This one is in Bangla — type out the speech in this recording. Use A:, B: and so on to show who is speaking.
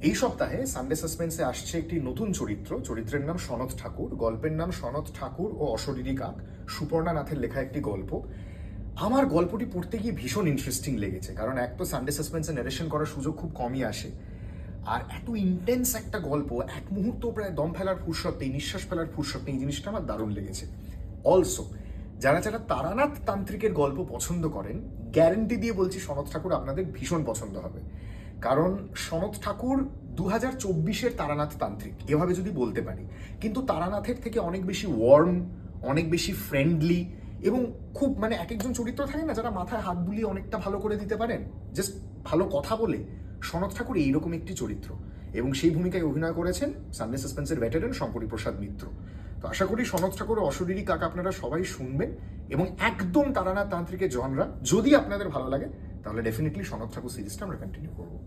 A: এই সপ্তাহে সানডে সাসপেন্সে আসছে একটি নতুন চরিত্রের নাম সনৎ ঠাকুর, গল্পের নাম সনৎ ঠাকুর ও অশরীরী কাক, সুপর্ণা নাথের লেখা একটি গল্প। আমার গল্পটি পড়তে গিয়ে ভীষণ ইন্টারেস্টিং লেগেছে, কারণ এক তো সানডে সাসপেন্সে নারেশন করার সুযোগ খুব কমই আসে, আর এত ইন্টেন্স একটা গল্প, এক মুহূর্ত প্রায় দম ফেলার ফুরসত নেই, নিঃশ্বাস ফেলার ফুরসত নেই, এই জিনিসটা আমার দারুণ লেগেছে। অলসো যারা যারা তারানাথ তান্ত্রিকের গল্প পছন্দ করেন, গ্যারেন্টি দিয়ে বলছি সনৎ ঠাকুর আপনাদের ভীষণ পছন্দ হবে। কারণ সনৎ ঠাকুর 2024-এর তারানাথ তান্ত্রিক এভাবে যদি বলতে পারি, কিন্তু তারানাথের থেকে অনেক বেশি ওয়ার্ম, অনেক বেশি ফ্রেন্ডলি, এবং খুব এক একজন চরিত্র থাকে না যারা মাথায় হাত বুলিয়ে অনেকটা ভালো করে দিতে পারেন, জাস্ট ভালো কথা বলে। সনৎ ঠাকুর এইরকম একটি চরিত্র, এবং সেই ভূমিকায় অভিনয় করেছেন সানডে সাসপেন্সের ভেটারেন শঙ্করী প্রসাদ মিত্র। তো আশা করি সনৎ ঠাকুর অশরীরী কাক আপনারা সবাই শুনবেন, এবং একদম তারানাথ তান্ত্রিকের জনরা যদি আপনাদের ভালো লাগে, তাহলে ডেফিনেটলি সনৎ ঠাকুর সিরিজটা আমরা কন্টিনিউ করবো।